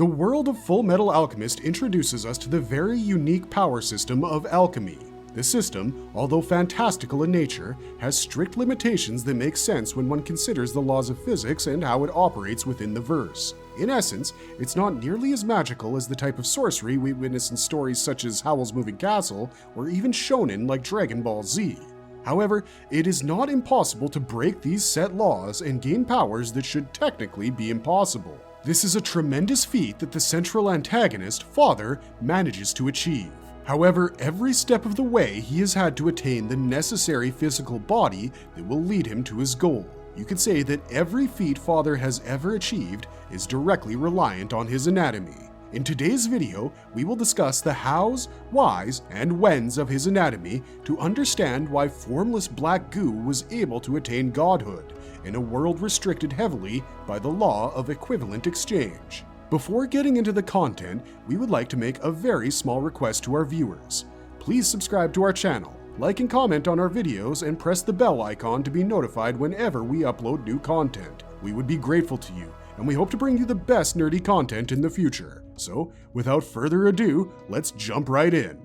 The world of Full Metal Alchemist introduces us to the very unique power system of alchemy. The system, although fantastical in nature, has strict limitations that make sense when one considers the laws of physics and how it operates within the verse. In essence, it's not nearly as magical as the type of sorcery we witness in stories such as Howl's Moving Castle or even shonen like Dragon Ball Z. However, it is not impossible to break these set laws and gain powers that should technically be impossible. This is a tremendous feat that the central antagonist, Father, manages to achieve. However, every step of the way he has had to attain the necessary physical body that will lead him to his goal. You could say that every feat Father has ever achieved is directly reliant on his anatomy. In today's video, we will discuss the hows, whys, and whens of his anatomy to understand why formless black goo was able to attain godhood in a world restricted heavily by the law of equivalent exchange. Before getting into the content, we would like to make a very small request to our viewers. Please subscribe to our channel, like and comment on our videos, and press the bell icon to be notified whenever we upload new content. We would be grateful to you, and we hope to bring you the best nerdy content in the future. So, without further ado, let's jump right in.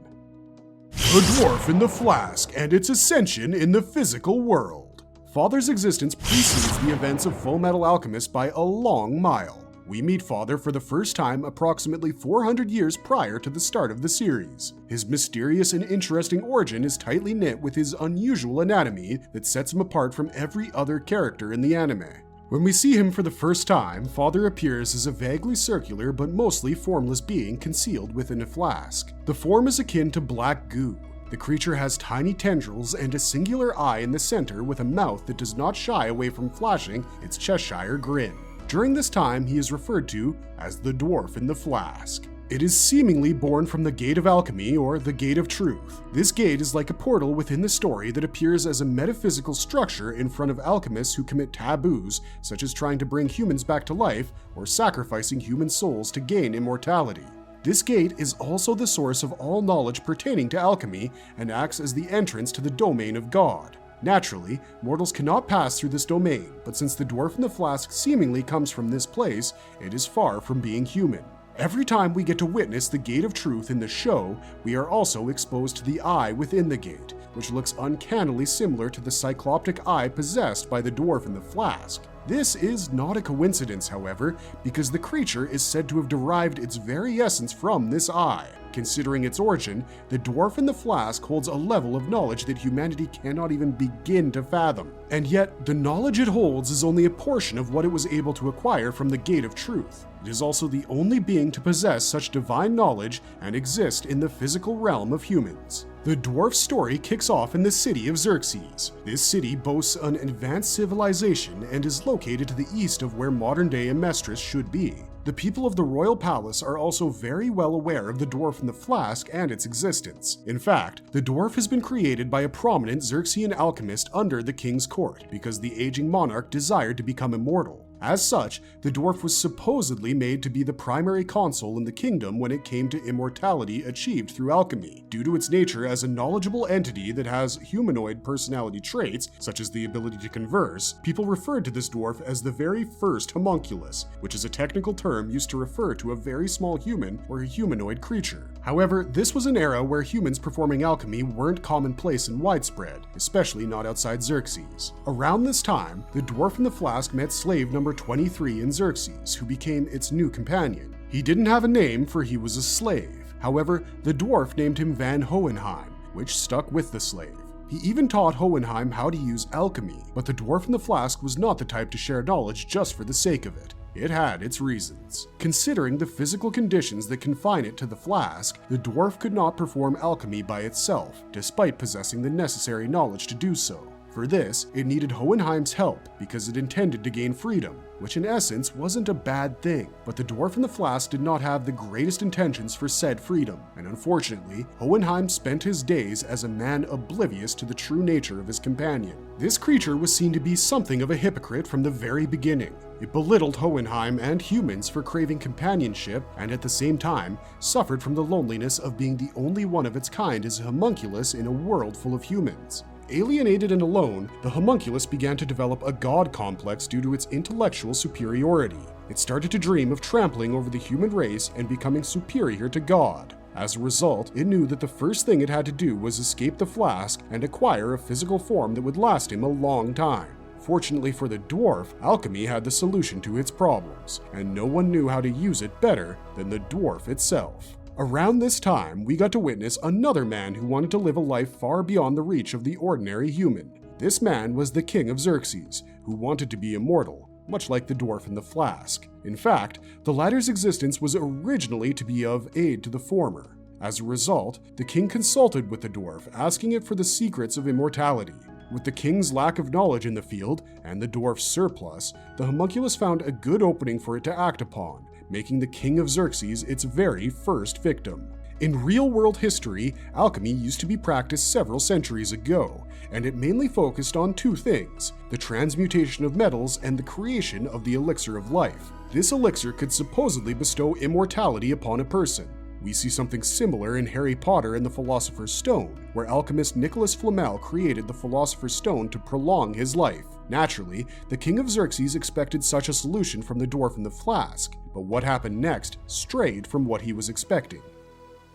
The dwarf in the flask and its ascension in the physical world. Father's existence precedes the events of Full Metal Alchemist by a long mile. We meet Father for the first time approximately 400 years prior to the start of the series. His mysterious and interesting origin is tightly knit with his unusual anatomy that sets him apart from every other character in the anime. When we see him for the first time, Father appears as a vaguely circular but mostly formless being concealed within a flask. The form is akin to black goo. The creature has tiny tendrils and a singular eye in the center with a mouth that does not shy away from flashing its Cheshire grin. During this time, he is referred to as the dwarf in the flask. It is seemingly born from the Gate of Alchemy, or the Gate of Truth. This gate is like a portal within the story that appears as a metaphysical structure in front of alchemists who commit taboos, such as trying to bring humans back to life or sacrificing human souls to gain immortality. This gate is also the source of all knowledge pertaining to alchemy and acts as the entrance to the domain of God. Naturally, mortals cannot pass through this domain, but since the dwarf in the flask seemingly comes from this place, it is far from being human. Every time we get to witness the Gate of Truth in the show, we are also exposed to the eye within the gate, which looks uncannily similar to the cycloptic eye possessed by the dwarf in the flask. This is not a coincidence, however, because the creature is said to have derived its very essence from this eye. Considering its origin, the dwarf in the flask holds a level of knowledge that humanity cannot even begin to fathom. And yet, the knowledge it holds is only a portion of what it was able to acquire from the Gate of Truth. It is also the only being to possess such divine knowledge and exist in the physical realm of humans. The dwarf's story kicks off in the city of Xerxes. This city boasts an advanced civilization and is located to the east of where modern-day Amestris should be. The people of the royal palace are also very well aware of the dwarf in the flask and its existence. In fact, the dwarf has been created by a prominent Xerxean alchemist under the king's court because the aging monarch desired to become immortal. As such, the dwarf was supposedly made to be the primary console in the kingdom when it came to immortality achieved through alchemy. Due to its nature as a knowledgeable entity that has humanoid personality traits, such as the ability to converse, people referred to this dwarf as the very first homunculus, which is a technical term used to refer to a very small human or a humanoid creature. However, this was an era where humans performing alchemy weren't commonplace and widespread, especially not outside Xerxes. Around this time, the dwarf in the flask met slave number 23 in Xerxes, who became its new companion. He didn't have a name, for he was a slave. However, the dwarf named him Van Hohenheim, which stuck with the slave. He even taught Hohenheim how to use alchemy, but the dwarf in the flask was not the type to share knowledge just for the sake of it. It had its reasons. Considering the physical conditions that confine it to the flask, the dwarf could not perform alchemy by itself, despite possessing the necessary knowledge to do so. For this, it needed Hohenheim's help because it intended to gain freedom, which in essence wasn't a bad thing. But the dwarf in the flask did not have the greatest intentions for said freedom, and unfortunately, Hohenheim spent his days as a man oblivious to the true nature of his companion. This creature was seen to be something of a hypocrite from the very beginning. It belittled Hohenheim and humans for craving companionship, and at the same time, suffered from the loneliness of being the only one of its kind as a homunculus in a world full of humans. Alienated and alone, the homunculus began to develop a god complex due to its intellectual superiority. it started to dream of trampling over the human race and becoming superior to God. As a result, it knew that the first thing it had to do was escape the flask and acquire a physical form that would last him a long time. Fortunately for the dwarf, alchemy had the solution to its problems, and no one knew how to use it better than the dwarf itself. Around this time, we got to witness another man who wanted to live a life far beyond the reach of the ordinary human. This man was the king of Xerxes, who wanted to be immortal, much like the dwarf in the flask. In fact, the latter's existence was originally to be of aid to the former. As a result, the king consulted with the dwarf, asking it for the secrets of immortality. With the king's lack of knowledge in the field and the dwarf's surplus, the homunculus found a good opening for it to act upon, making the king of Xerxes its very first victim. In real-world history, alchemy used to be practiced several centuries ago, and it mainly focused on two things: the transmutation of metals and the creation of the elixir of life. This elixir could supposedly bestow immortality upon a person. We see something similar in Harry Potter and the Philosopher's Stone, where alchemist Nicholas Flamel created the Philosopher's Stone to prolong his life. Naturally, the king of Xerxes expected such a solution from the dwarf in the flask, but what happened next strayed from what he was expecting.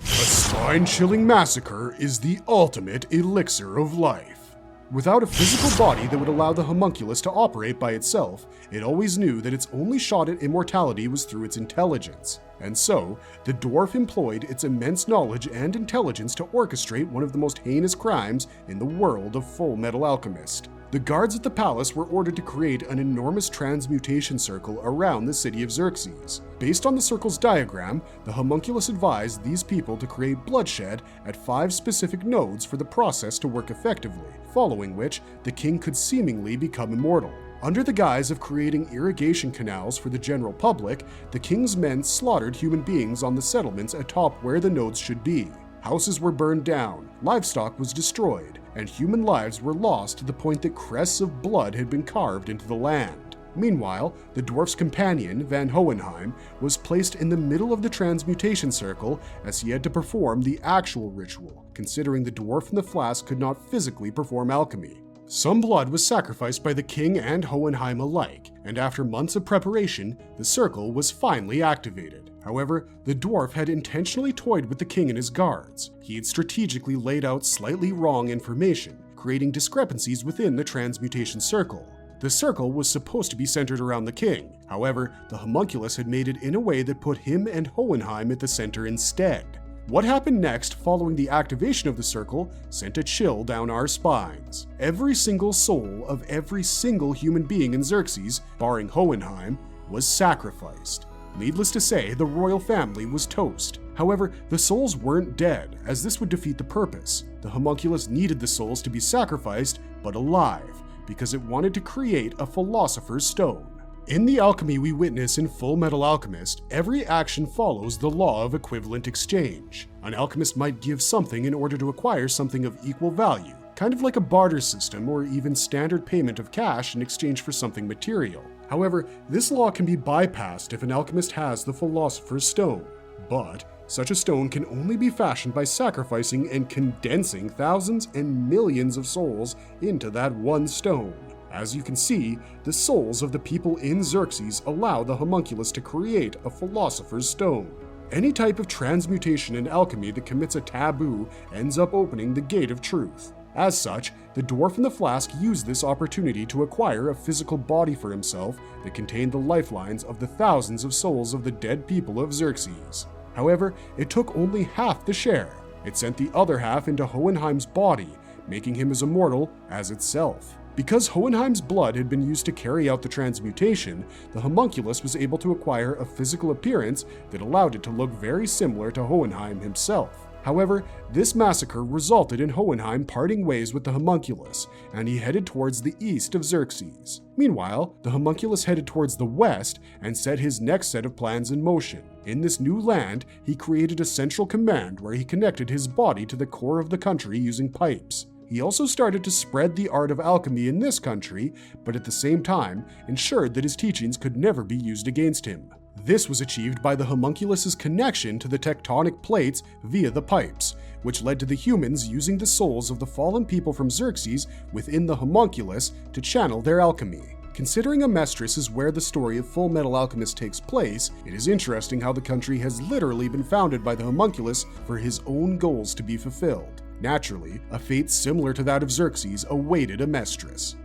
A spine-chilling massacre is the ultimate elixir of life. Without a physical body that would allow the homunculus to operate by itself, it always knew that its only shot at immortality was through its intelligence. And so, the dwarf employed its immense knowledge and intelligence to orchestrate one of the most heinous crimes in the world of Full Metal Alchemist. The guards at the palace were ordered to create an enormous transmutation circle around the city of Xerxes. Based on the circle's diagram, the homunculus advised these people to create bloodshed at 5 specific nodes for the process to work effectively, following which the king could seemingly become immortal. Under the guise of creating irrigation canals for the general public, the king's men slaughtered human beings on the settlements atop where the nodes should be. Houses were burned down, livestock was destroyed, and human lives were lost to the point that crests of blood had been carved into the land. Meanwhile, the dwarf's companion, Van Hohenheim, was placed in the middle of the transmutation circle as he had to perform the actual ritual, considering the dwarf in the flask could not physically perform alchemy. Some blood was sacrificed by the king and Hohenheim alike, and after months of preparation, the circle was finally activated. However, the dwarf had intentionally toyed with the king and his guards. He had strategically laid out slightly wrong information, creating discrepancies within the transmutation circle. The circle was supposed to be centered around the king. However, the homunculus had made it in a way that put him and Hohenheim at the center instead. What happened next following the activation of the circle sent a chill down our spines. Every single soul of every single human being in Xerxes, barring Hohenheim, was sacrificed. Needless to say, the royal family was toast. However, the souls weren't dead, as this would defeat the purpose. The homunculus needed the souls to be sacrificed, but alive, because it wanted to create a philosopher's stone. In the alchemy we witness in Full Metal Alchemist, every action follows the law of equivalent exchange. An alchemist might give something in order to acquire something of equal value, kind of like a barter system or even standard payment of cash in exchange for something material. However, this law can be bypassed if an alchemist has the Philosopher's Stone. But such a stone can only be fashioned by sacrificing and condensing thousands and millions of souls into that one stone. As you can see, the souls of the people in Xerxes allow the homunculus to create a philosopher's stone. Any type of transmutation in alchemy that commits a taboo ends up opening the gate of truth. As such, the dwarf in the flask used this opportunity to acquire a physical body for himself that contained the lifelines of the thousands of souls of the dead people of Xerxes. However, it took only half the share. It sent the other half into Hohenheim's body, making him as immortal as itself. Because Hohenheim's blood had been used to carry out the transmutation, the homunculus was able to acquire a physical appearance that allowed it to look very similar to Hohenheim himself. However, this massacre resulted in Hohenheim parting ways with the homunculus, and he headed towards the east of Xerxes. Meanwhile, the homunculus headed towards the west and set his next set of plans in motion. In this new land, he created a central command where he connected his body to the core of the country using pipes. He also started to spread the art of alchemy in this country, but at the same time ensured that his teachings could never be used against him. This was achieved by the homunculus's connection to the tectonic plates via the pipes, which led to the humans using the souls of the fallen people from Xerxes within the homunculus to channel their alchemy. Considering Amestris is where the story of Full Metal Alchemist takes place, it is interesting how the country has literally been founded by the homunculus for his own goals to be fulfilled. Naturally, a fate similar to that of Xerxes awaited Amestris.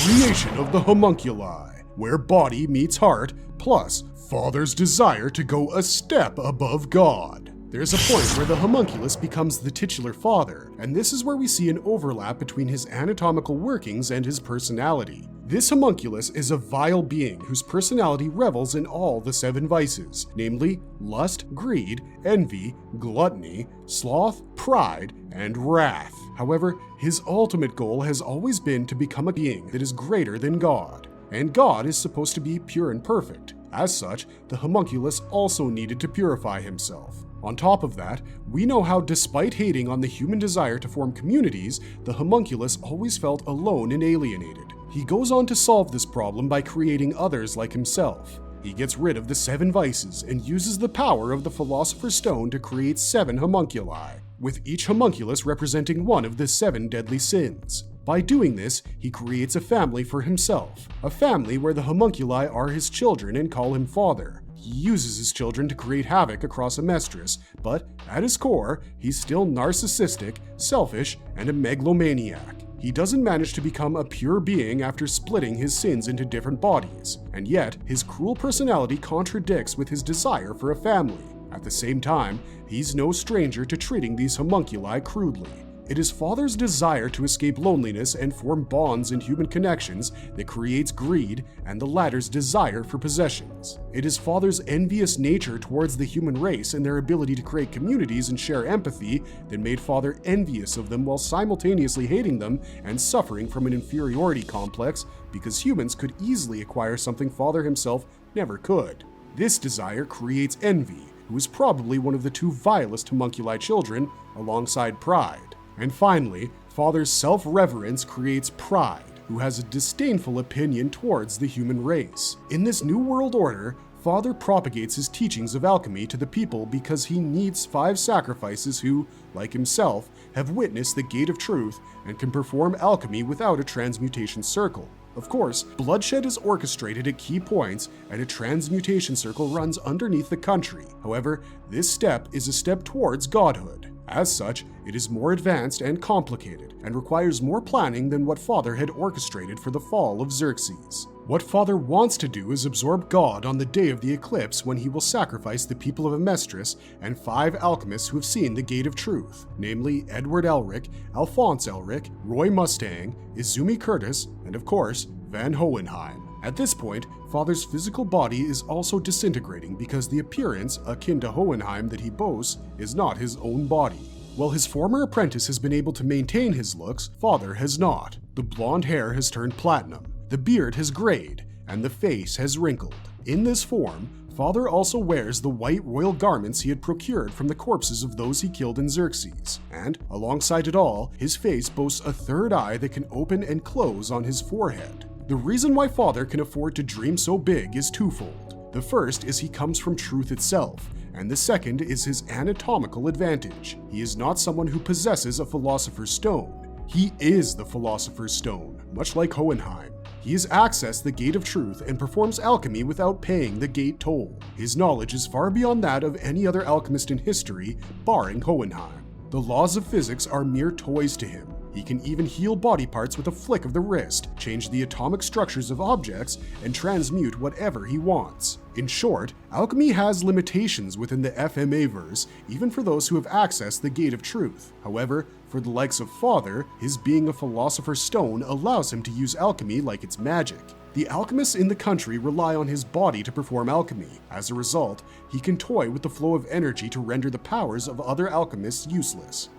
Creation of the homunculi, where body meets heart, plus Father's desire to go a step above God. There's a point where the homunculus becomes the titular father, and this is where we see an overlap between his anatomical workings and his personality. This homunculus is a vile being whose personality revels in all the 7 vices, namely lust, greed, envy, gluttony, sloth, pride, and wrath. However, his ultimate goal has always been to become a being that is greater than God, and God is supposed to be pure and perfect. As such, the homunculus also needed to purify himself. On top of that, we know how despite hating on the human desire to form communities, the homunculus always felt alone and alienated. He goes on to solve this problem by creating others like himself. He gets rid of the 7 vices and uses the power of the Philosopher's Stone to create 7 homunculi, with each homunculus representing one of the 7 deadly sins. By doing this, he creates a family for himself, a family where the homunculi are his children and call him father. He uses his children to create havoc across Amestris, but at his core, he's still narcissistic, selfish, and a megalomaniac. He doesn't manage to become a pure being after splitting his sins into different bodies, and yet his cruel personality contradicts with his desire for a family. At the same time, he's no stranger to treating these homunculi crudely. It is Father's desire to escape loneliness and form bonds in human connections that creates greed and the latter's desire for possessions. It is Father's envious nature towards the human race and their ability to create communities and share empathy that made Father envious of them while simultaneously hating them and suffering from an inferiority complex because humans could easily acquire something Father himself never could. This desire creates envy, who is probably one of the 2 vilest homunculi children, alongside pride. And finally, Father's self-reverence creates pride, who has a disdainful opinion towards the human race. In this new world order, Father propagates his teachings of alchemy to the people because he needs 5 sacrifices who, like himself, have witnessed the Gate of Truth and can perform alchemy without a transmutation circle. Of course, bloodshed is orchestrated at key points, and a transmutation circle runs underneath the country. However, this step is a step towards godhood. As such, it is more advanced and complicated, and requires more planning than what Father had orchestrated for the fall of Xerxes. What Father wants to do is absorb God on the day of the eclipse when he will sacrifice the people of Amestris and 5 alchemists who have seen the Gate of Truth, namely Edward Elric, Alphonse Elric, Roy Mustang, Izumi Curtis, and of course, Van Hohenheim. At this point, Father's physical body is also disintegrating because the appearance, akin to Hohenheim that he boasts, is not his own body. While his former apprentice has been able to maintain his looks, Father has not. The blonde hair has turned platinum, the beard has grayed, and the face has wrinkled. In this form, Father also wears the white royal garments he had procured from the corpses of those he killed in Xerxes, and, alongside it all, his face boasts a 3rd eye that can open and close on his forehead. The reason why Father can afford to dream so big is twofold. The first is he comes from truth itself, and the second is his anatomical advantage. He is not someone who possesses a Philosopher's Stone. He is the Philosopher's Stone, much like Hohenheim. He has accessed the Gate of Truth and performs alchemy without paying the gate toll. His knowledge is far beyond that of any other alchemist in history, barring Hohenheim. The laws of physics are mere toys to him. He can even heal body parts with a flick of the wrist, change the atomic structures of objects, and transmute whatever he wants. In short, alchemy has limitations within the FMA-verse, even for those who have accessed the Gate of Truth. However, for the likes of Father, his being a Philosopher's Stone allows him to use alchemy like it's magic. The alchemists in the country rely on his body to perform alchemy. As a result, he can toy with the flow of energy to render the powers of other alchemists useless.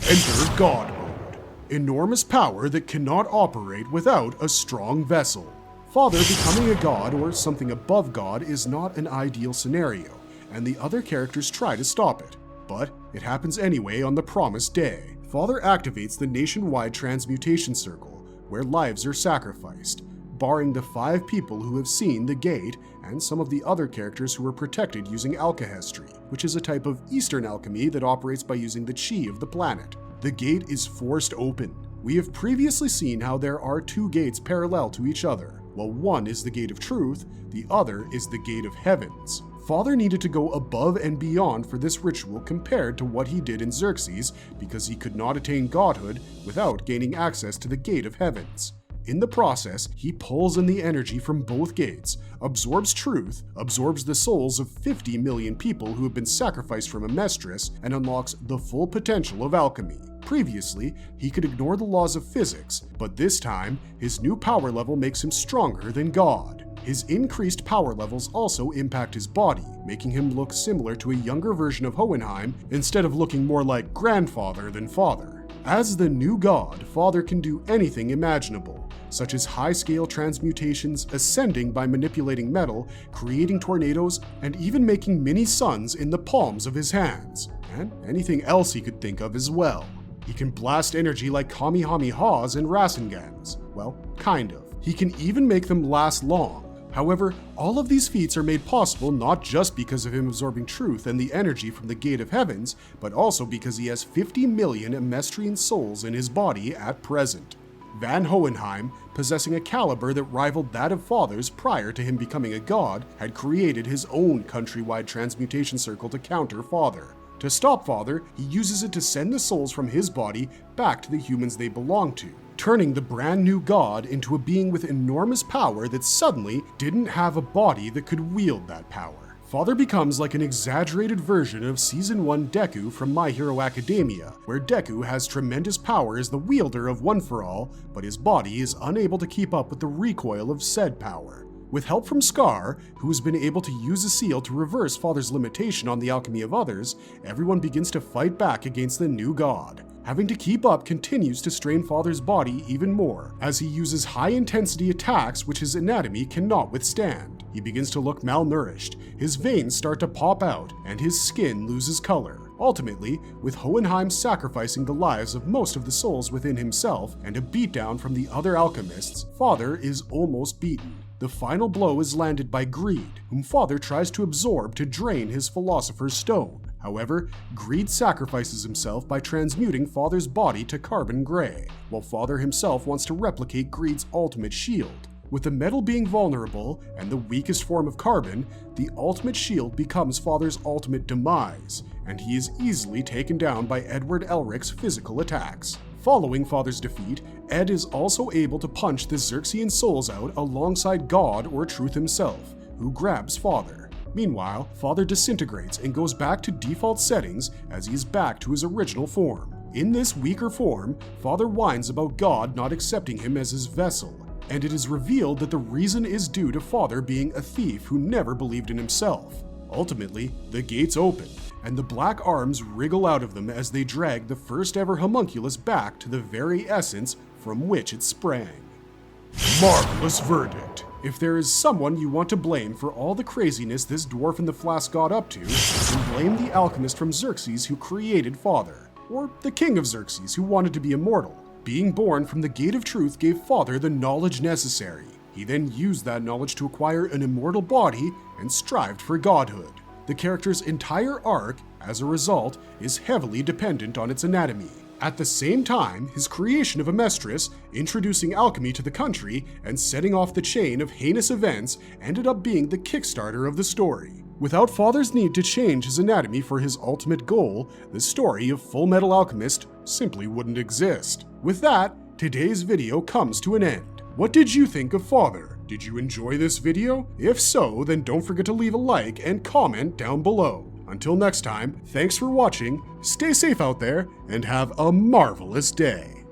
Enter God Mode. Enormous power that cannot operate without a strong vessel. Father becoming a god or something above God is not an ideal scenario, and the other characters try to stop it. But it happens anyway on the promised day. Father activates the nationwide transmutation circle, where lives are sacrificed, barring the 5 people who have seen the gate and some of the other characters who are protected using alkahestry, which is a type of Eastern alchemy that operates by using the chi of the planet. The gate is forced open. We have previously seen how there are 2 gates parallel to each other. While one is the gate of truth, the other is the gate of heavens. Father needed to go above and beyond for this ritual compared to what he did in Xerxes because he could not attain godhood without gaining access to the gate of heavens. In the process, he pulls in the energy from both gates, absorbs truth, absorbs the souls of 50 million people who have been sacrificed from a mistress, and unlocks the full potential of alchemy. Previously, he could ignore the laws of physics, but this time, his new power level makes him stronger than God. His increased power levels also impact his body, making him look similar to a younger version of Hohenheim instead of looking more like grandfather than father. As the new god, Father can do anything imaginable, such as high-scale transmutations, ascending by manipulating metal, creating tornadoes, and even making mini suns in the palms of his hands, and anything else he could think of as well. He can blast energy like Kamehamehas and Rasengans. Well, kind of. He can even make them last long. However, all of these feats are made possible not just because of him absorbing truth and the energy from the Gate of Heavens, but also because he has 50 million Emestrian souls in his body at present. Van Hohenheim, possessing a caliber that rivaled that of Father's prior to him becoming a god, had created his own countrywide transmutation circle to counter Father. To stop Father, he uses it to send the souls from his body back to the humans they belong to, turning the brand new god into a being with enormous power that suddenly didn't have a body that could wield that power. Father becomes like an exaggerated version of Season 1 Deku from My Hero Academia, where Deku has tremendous power as the wielder of One For All, but his body is unable to keep up with the recoil of said power. With help from Scar, who has been able to use a seal to reverse Father's limitation on the alchemy of others, everyone begins to fight back against the new god. Having to keep up continues to strain Father's body even more, as he uses high-intensity attacks which his anatomy cannot withstand. He begins to look malnourished, his veins start to pop out, and his skin loses color. Ultimately, with Hohenheim sacrificing the lives of most of the souls within himself and a beatdown from the other alchemists, Father is almost beaten. The final blow is landed by Greed, whom Father tries to absorb to drain his Philosopher's Stone. However, Greed sacrifices himself by transmuting Father's body to carbon gray, while Father himself wants to replicate Greed's ultimate shield. With the metal being vulnerable and the weakest form of carbon, the ultimate shield becomes Father's ultimate demise, and he is easily taken down by Edward Elric's physical attacks. Following Father's defeat, Ed is also able to punch the Xerxean souls out alongside God or Truth himself, who grabs Father. Meanwhile, Father disintegrates and goes back to default settings as he is back to his original form. In this weaker form, Father whines about God not accepting him as his vessel, and it is revealed that the reason is due to Father being a thief who never believed in himself. Ultimately, the gates open, and the black arms wriggle out of them as they drag the first ever homunculus back to the very essence from which it sprang. Marvelous verdict. If there is someone you want to blame for all the craziness this dwarf in the flask got up to, then blame the alchemist from Xerxes who created Father, or the king of Xerxes who wanted to be immortal. Being born from the Gate of Truth gave Father the knowledge necessary. He then used that knowledge to acquire an immortal body and strived for godhood. The character's entire arc, as a result, is heavily dependent on its anatomy. At the same time, his creation of a mistress, introducing alchemy to the country, and setting off the chain of heinous events ended up being the kickstarter of the story. Without Father's need to change his anatomy for his ultimate goal, the story of Full Metal Alchemist simply wouldn't exist. With that, today's video comes to an end. What did you think of Father? Did you enjoy this video? If so, then don't forget to leave a like and comment down below. Until next time, thanks for watching, stay safe out there, and have a marvelous day.